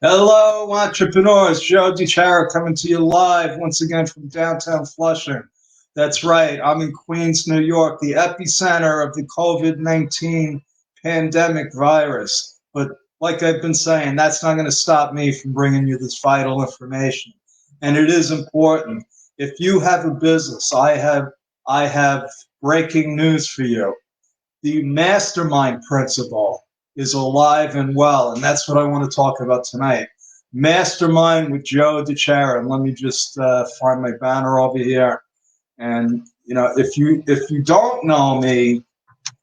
Hello, entrepreneurs. Joe DiChara coming to you live once again from downtown Flushing. That's right. I'm in Queens, New York, the epicenter of the COVID-19 pandemic virus. But like I've been saying, that's not going to stop me from bringing you this vital information. And it is important. If you have a business, I have breaking news for you. The mastermind principle is alive and well, and that's what I want to talk about tonight. Mastermind with Joe DiChara. And let me just find my banner over here. And if you don't know me,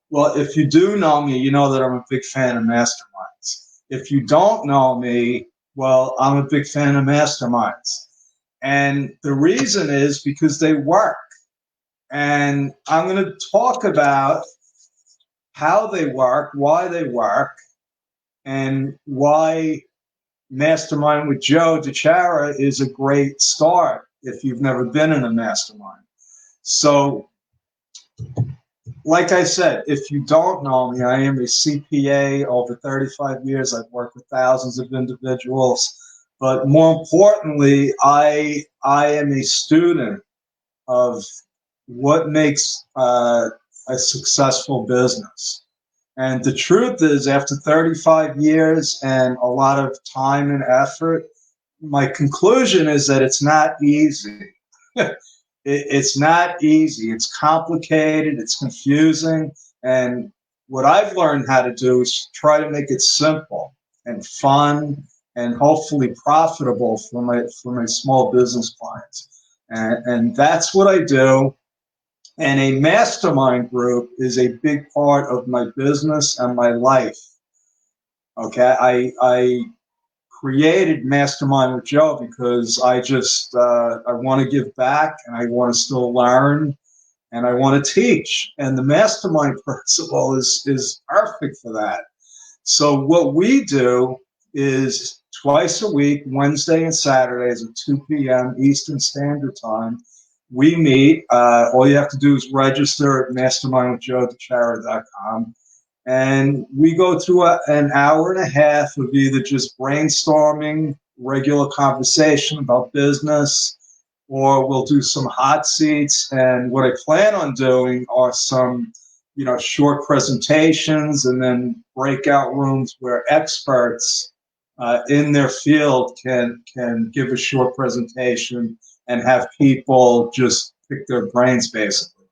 well, if you do know me, you know that I'm a big fan of masterminds. If you don't know me, well, I'm a big fan of masterminds. And the reason is because they work. And I'm going to talk about how they work, and why Mastermind with Joe DiChara is a great start if you've never been in a mastermind. So, like I said, if you don't know me, I am a CPA over 35 years. I've worked with thousands of individuals. But more importantly, I am a student of what makes a successful business. And the truth is, after 35 years and a lot of time and effort, my conclusion is that it's not easy. It's not easy. It's complicated. It's confusing. And what I've learned how to do is try to make it simple and fun and hopefully profitable for my small business clients. And that's what I do. And a mastermind group is a big part of my business and my life. Okay, I created Mastermind with Joe because I want to give back, and I want to still learn, and I want to teach. And the mastermind principle is perfect for that. So what we do is twice a week, Wednesday and Saturdays at 2 p.m. Eastern Standard Time, we meet. All you have to do is register at mastermindwithjoedechara.com. And we go through an hour and a half of either just brainstorming, regular conversation about business, or we'll do some hot seats. And what I plan on doing are some, short presentations, and then breakout rooms where experts in their field can give a short presentation and have people just pick their brains, basically.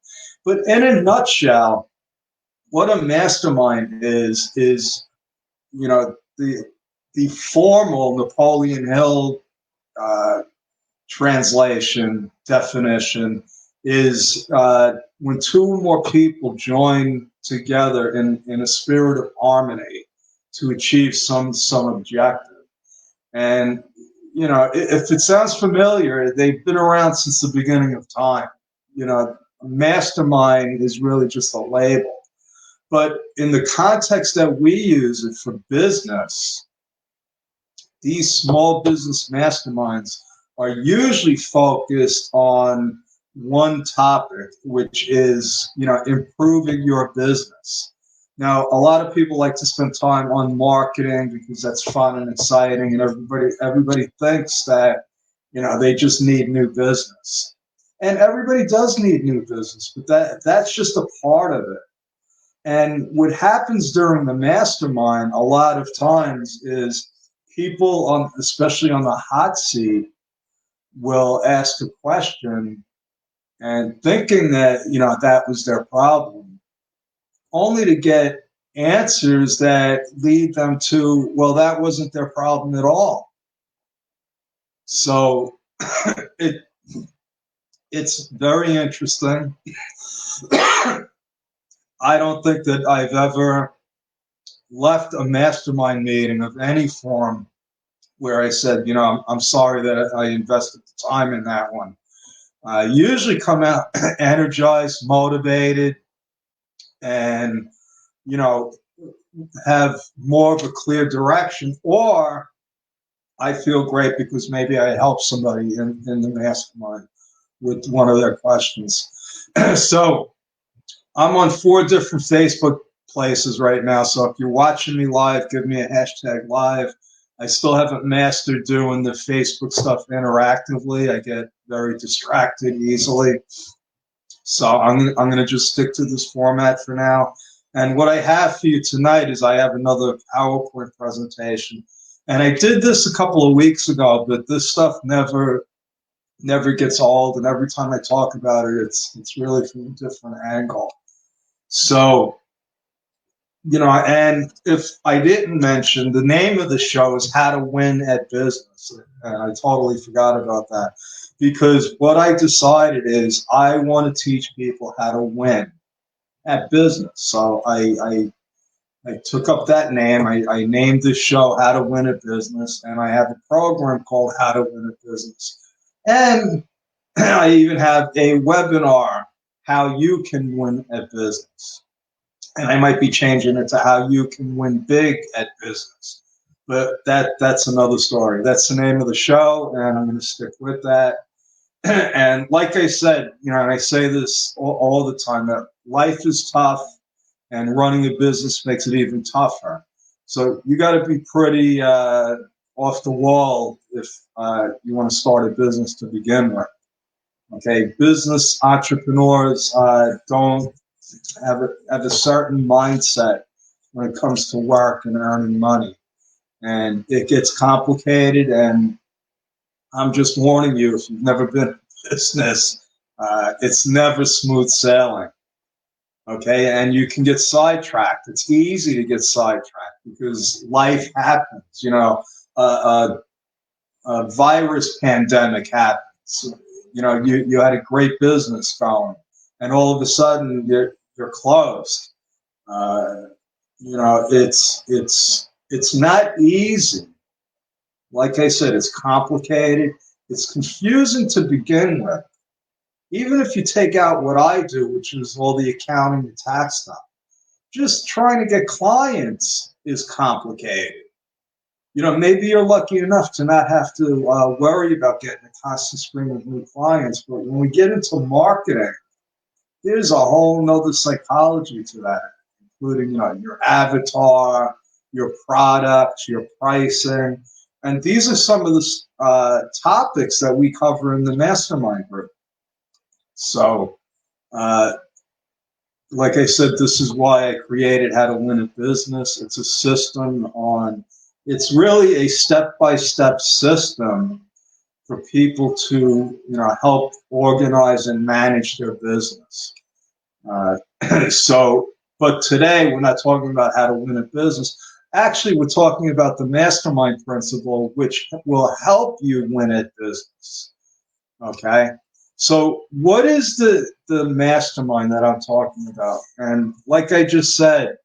But in a nutshell, what a mastermind is the formal Napoleon Hill uh, translation definition is when two or more people join together in a spirit of harmony to achieve some objective. And if it sounds familiar, they've been around since the beginning of time. Mastermind is really just a label. But in the context that we use it for business, these small business masterminds are usually focused on one topic, which is, improving your business. Now, a lot of people like to spend time on marketing because that's fun and exciting, and everybody thinks that, they just need new business. And everybody does need new business, but that's just a part of it. And what happens during the mastermind a lot of times is people especially on the hot seat, will ask a question and thinking that, that was their problem, only to get answers that lead them to, well, that wasn't their problem at all. So it's very interesting. I don't think that I've ever left a mastermind meeting of any form where I said, I'm sorry that I invested the time in that one. I usually come out energized, motivated, and, have more of a clear direction, or I feel great because maybe I helped somebody in the mastermind with one of their questions. So I'm on 4 different Facebook places right now. So if you're watching me live, give me a hashtag live. I still haven't mastered doing the Facebook stuff interactively. I get very distracted easily. So I'm gonna just stick to this format for now. And what I have for you tonight is I have another PowerPoint presentation. And I did this a couple of weeks ago, but this stuff never gets old. And every time I talk about it, it's really from a different angle. So, and if I didn't mention, the name of the show is How to Win at Business. And I totally forgot about that. Because what I decided is I want to teach people how to win at business. So I took up that name. I named this show How to Win at Business, and I have a program called How to Win at Business. And I even have a webinar, How You Can Win at Business. And I might be changing it to How You Can Win Big at Business. But that's another story. That's the name of the show, and I'm going to stick with that. And like I said, and I say this all the time, that life is tough and running a business makes it even tougher. So you got to be pretty off the wall if you want to start a business to begin with. Okay, business entrepreneurs don't have a certain mindset when it comes to work and earning money. And it gets complicated, and I'm just warning you, if you've never been in business, it's never smooth sailing. Okay, and you can get sidetracked. It's easy to get sidetracked because life happens. A virus pandemic happens. You had a great business going, and all of a sudden you're closed. It's not easy. Like I said, it's complicated. It's confusing to begin with. Even if you take out what I do, which is all the accounting and tax stuff, just trying to get clients is complicated. Maybe you're lucky enough to not have to worry about getting a constant stream of new clients. But when we get into marketing, there's a whole nother psychology to that, including, your avatar, your products, your pricing. And these are some of the topics that we cover in the Mastermind group. So, like I said, this is why I created How to Win a Business. It's a system it's really a step-by-step system for people to, help organize and manage their business. But today we're not talking about how to win a business. Actually, we're talking about the mastermind principle, which will help you win at business. Okay? So what is the mastermind that I'm talking about? And like I just said,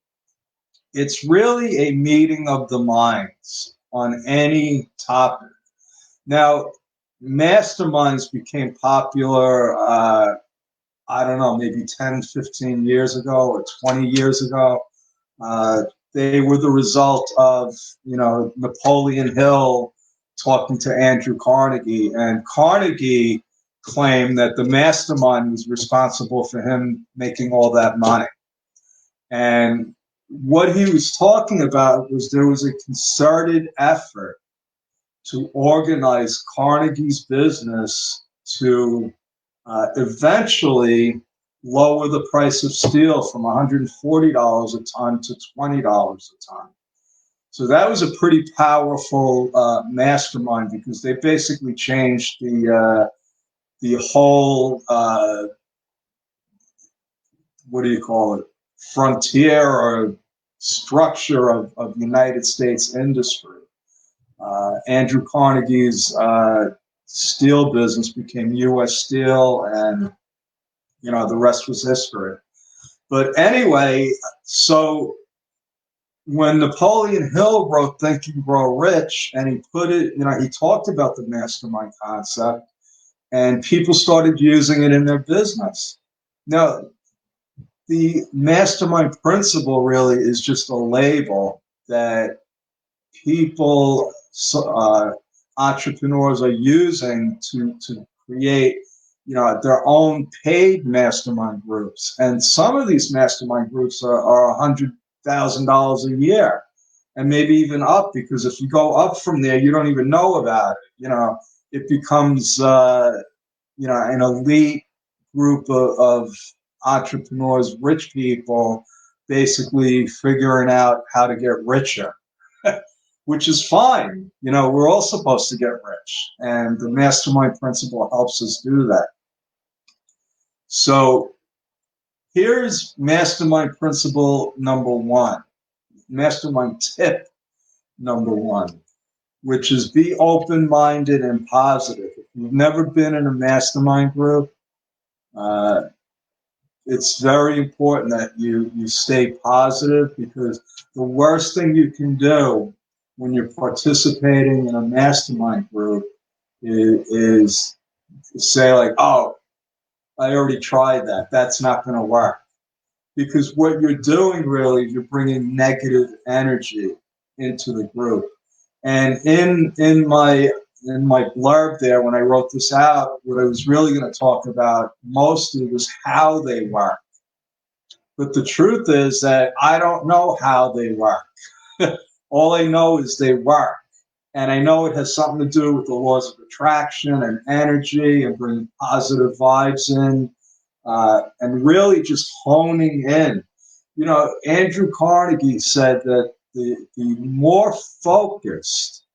it's really a meeting of the minds on any topic. Now, masterminds became popular, I don't know, maybe 10, 15 years ago or 20 years ago. They were the result of, Napoleon Hill talking to Andrew Carnegie, and Carnegie claimed that the mastermind was responsible for him making all that money. And what he was talking about was there was a concerted effort to organize Carnegie's business to eventually lower the price of steel from $140 a ton to $20 a ton. So that was a pretty powerful mastermind, because they basically changed the whole, frontier or structure of United States industry. Andrew Carnegie's steel business became U.S. Steel, and the rest was history. But anyway, so when Napoleon Hill wrote Think and Grow Rich, and he put it, he talked about the mastermind concept, and people started using it in their business. Now, the mastermind principle really is just a label that people, entrepreneurs, are using to create, their own paid mastermind groups. And some of these mastermind groups are $100,000 a year. and maybe even up, because if you go up from there, you don't even know about it. It becomes, an elite group of entrepreneurs, rich people, basically figuring out how to get richer, which is fine. We're all supposed to get rich, and the mastermind principle helps us do that. So here's mastermind principle number one, mastermind tip number one, which is be open-minded and positive. If you've never been in a mastermind group, it's very important that you stay positive, because the worst thing you can do when you're participating in a mastermind group is say like, oh, I already tried that. That's not going to work. Because what you're doing really, you're bringing negative energy into the group. And in my blurb there, when I wrote this out, what I was really going to talk about mostly was how they work. But the truth is that I don't know how they work. All I know is they work. And I know it has something to do with the laws of attraction and energy and bringing positive vibes in, and really just honing in. Andrew Carnegie said that the more focused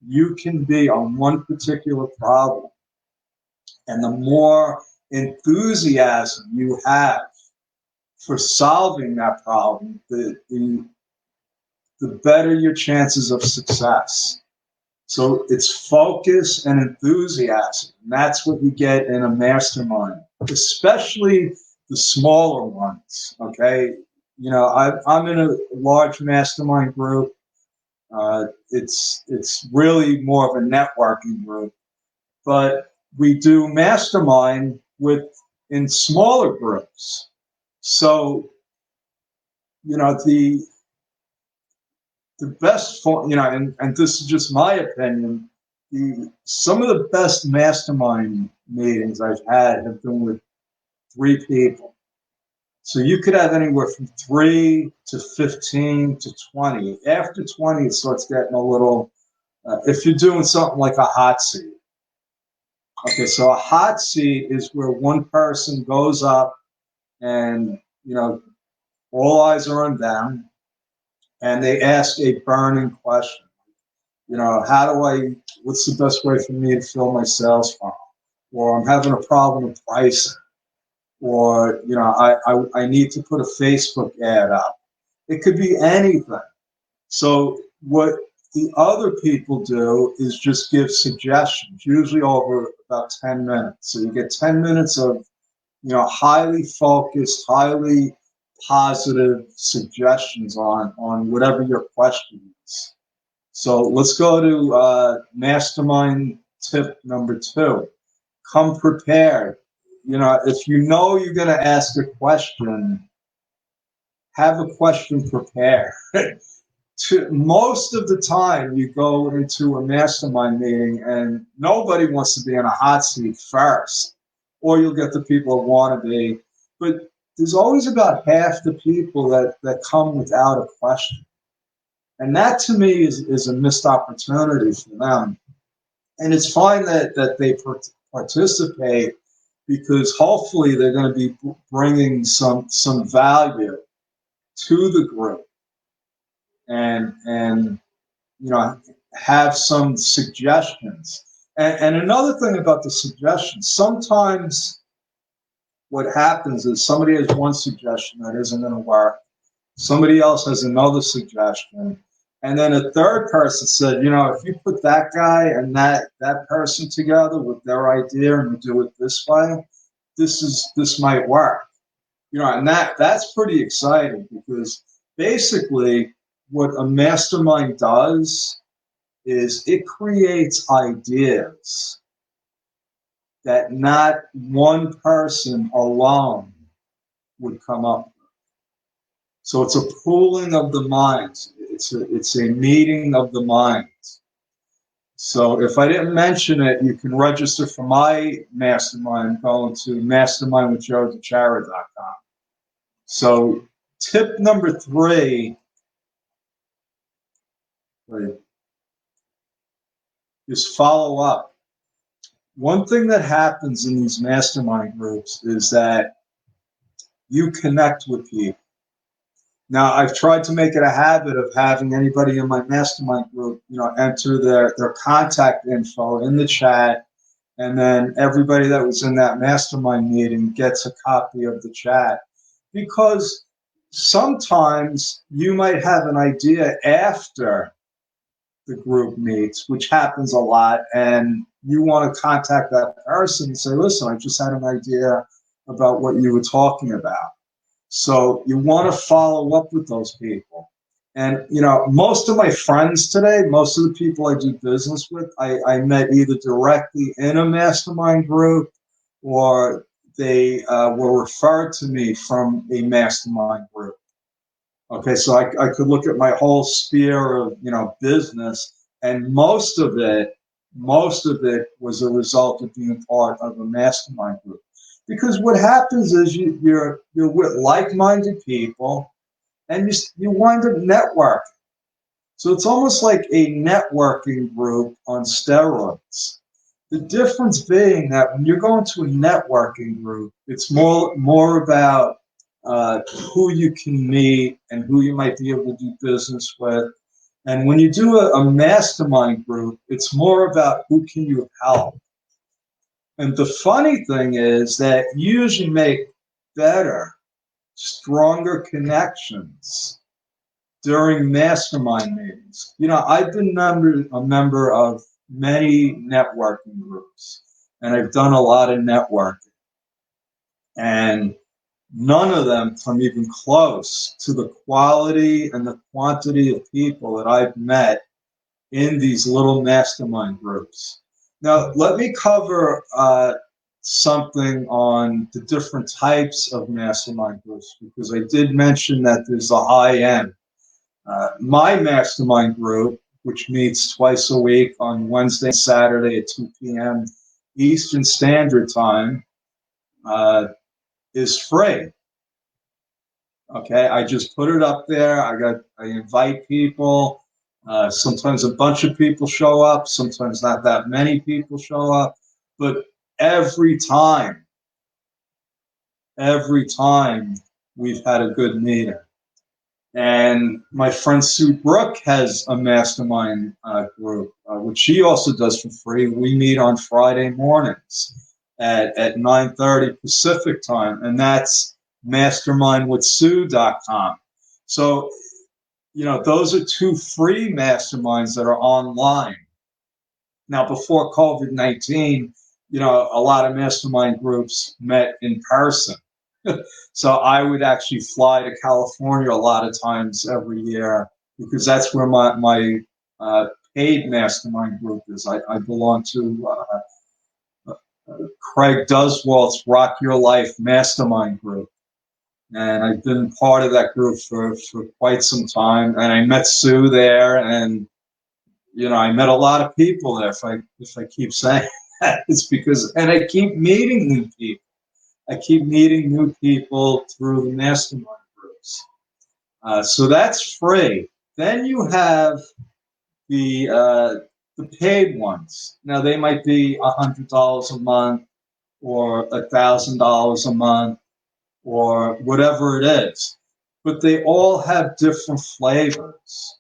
you can be on one particular problem, and the more enthusiasm you have for solving that problem, the better your chances of success. So it's focus and enthusiasm. And that's what you get in a mastermind, especially the smaller ones. Okay. I'm in a large mastermind group. It's really more of a networking group, but we do mastermind in smaller groups. So, the best form, and this is just my opinion, some of the best mastermind meetings I've had have been with 3 people. So you could have anywhere from 3 to 15 to 20. After 20, it starts getting a little, if you're doing something like a hot seat. Okay, so a hot seat is where one person goes up and, all eyes are on them, and they ask a burning question. What's the best way for me to fill my sales funnel? Or I'm having a problem with pricing. Or, I need to put a Facebook ad up. It could be anything. So what the other people do is just give suggestions, usually over about 10 minutes. So you get 10 minutes of, highly focused, highly positive suggestions on whatever your question is. So let's go to mastermind tip number 2. Come prepared. If you know you're going to ask a question, have a question prepared. Most of the time, you go into a mastermind meeting and nobody wants to be in a hot seat first, or you'll get the people that want to be. But there's always about half the people that come without a question. And that, to me, is a missed opportunity for them. And it's fine that they participate, because hopefully they're going to be bringing some value to the group, and have some suggestions. And another thing about the suggestions, sometimes what happens is somebody has one suggestion that isn't going to work. Somebody else has another suggestion. And then a third person said, if you put that guy and that person together with their idea and you do it this way, this might work. And that's pretty exciting, because basically what a mastermind does is it creates ideas that not one person alone would come up with. So it's a pooling of the minds. It's a meeting of the minds. So if I didn't mention it, you can register for my mastermind going to mastermindwithjoedechara.com. So tip number 3 right, is follow up. One thing that happens in these mastermind groups is that you connect with people. Now, I've tried to make it a habit of having anybody in my mastermind group, enter their contact info in the chat, and then everybody that was in that mastermind meeting gets a copy of the chat. Because sometimes you might have an idea after the group meets, which happens a lot, and you want to contact that person and say, listen, I just had an idea about what you were talking about. So you want to follow up with those people. And, most of my friends today, most of the people I do business with, I met either directly in a mastermind group or they were referred to me from a mastermind group. Okay, so I could look at my whole sphere of, business, and most of it was a result of being part of a mastermind group. Because what happens is you're with like-minded people, and you wind up networking. So it's almost like a networking group on steroids. The difference being that when you're going to a networking group, it's more about who you can meet and who you might be able to do business with. And when you do a mastermind group, it's more about who can you help. And the funny thing is that you usually make better, stronger connections during mastermind meetings. I've been a member of many networking groups, and I've done a lot of networking. And none of them come even close to the quality and the quantity of people that I've met in these little mastermind groups. Now, let me cover something on the different types of mastermind groups, because I did mention that there's a high end. My mastermind group, which meets twice a week on Wednesday and Saturday at 2 p.m. Eastern Standard Time, is free. Okay, I just put it up there. I invite people. Sometimes a bunch of people show up. Sometimes not that many people show up. But every time we've had a good meeting. And my friend Sue Brooke has a mastermind group, which she also does for free. We meet on Friday mornings at 9:30 Pacific time, and that's mastermindwithsue.com. So, those are two free masterminds that are online. Now, before COVID-19, a lot of mastermind groups met in person. So I would actually fly to California a lot of times every year, because that's where my paid mastermind group is. I belong to Craig Duswalt's Rock Your Life Mastermind group. And I've been part of that group for quite some time. And I met Sue there, and I met a lot of people there. If I keep saying that, it's because, and I keep meeting new people. I keep meeting new people through the mastermind groups. So that's free. Then you have the paid ones. Now, they might be $100 a month or $1,000 a month or whatever it is. But they all have different flavors.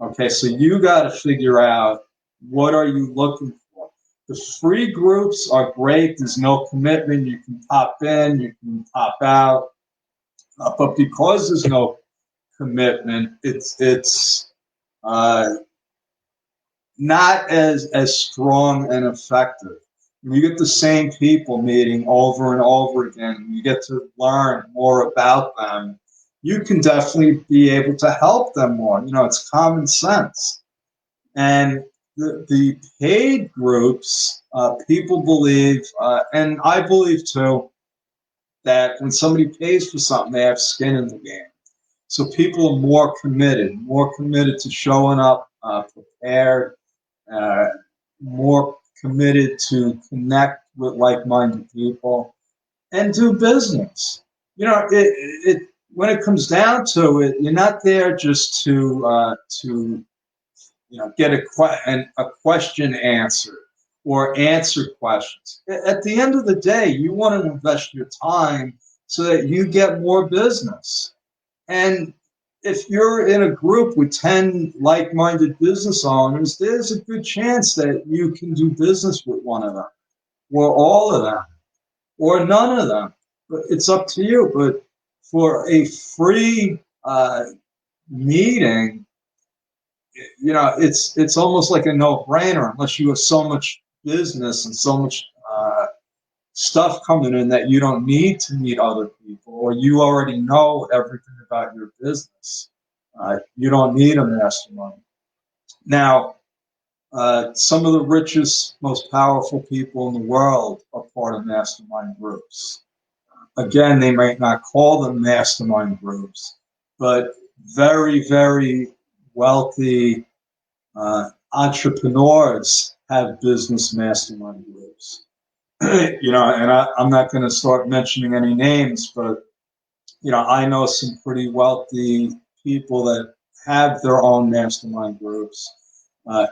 Okay, so you got to figure out, what are you looking for? The free groups are great. There's no commitment. You can pop in, you can pop out. But because there's no commitment, it's not as strong and effective. When you get the same people meeting over and over again, you get to learn more about them, you can definitely be able to help them more. It's common sense. And the paid groups, people believe, and I believe too, that when somebody pays for something, they have skin in the game. So people are more committed to showing up prepared, more committed to connect with like-minded people and do business. When it comes down to it, you're not there just to get a question answered or answer questions. At the end of the day, you want to invest your time so that you get more business. And if you're in a group with 10 like-minded business owners, there's a good chance that you can do business with one of them or all of them or none of them. But it's up to you. But for a free meeting, it's almost like a no-brainer unless you have so much business and so much stuff coming in that you don't need to meet other people, or you already know everything about your business. You don't need a mastermind. Now, some of the richest, most powerful people in the world are part of mastermind groups. Again, they might not call them mastermind groups, but very, very wealthy entrepreneurs have business mastermind groups. And I'm not going to start mentioning any names, but I know some pretty wealthy people that have their own mastermind groups,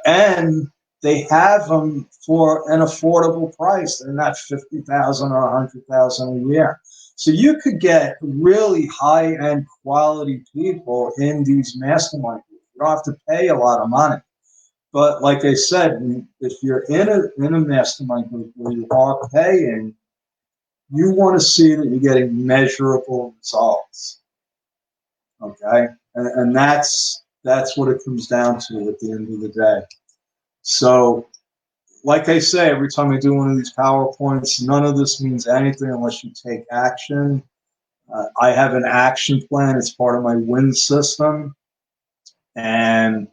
and they have them for an affordable price. They're not $50,000 or $100,000 a year, so you could get really high-end quality people in these mastermind groups. You don't have to pay a lot of money. But like I said, if you're in a mastermind group where you are paying, you want to see that you're getting measurable results. Okay, and that's what it comes down to at the end of the day. So, like I say, every time I do one of these PowerPoints, none of this means anything unless you take action. I have an action plan. It's part of my WIN system, and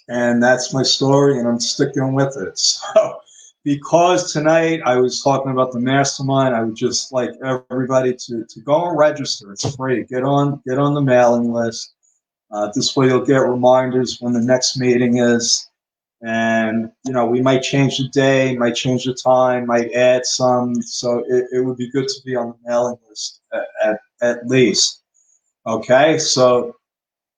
that's my story, and I'm sticking with it. So, because tonight I was talking about the mastermind, I would just like everybody to go and register. It's free. Get on the mailing list. This way you'll get reminders when the next meeting is. And, we might change the day, might change the time, might add some. So it would be good to be on the mailing list at least. Okay, so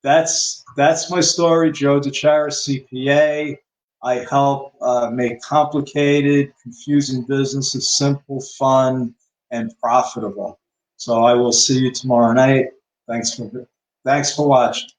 that's my story, Joe DeCharis, CPA. I help make complicated, confusing businesses simple, fun, and profitable. So I will see you tomorrow night. Thanks for watching.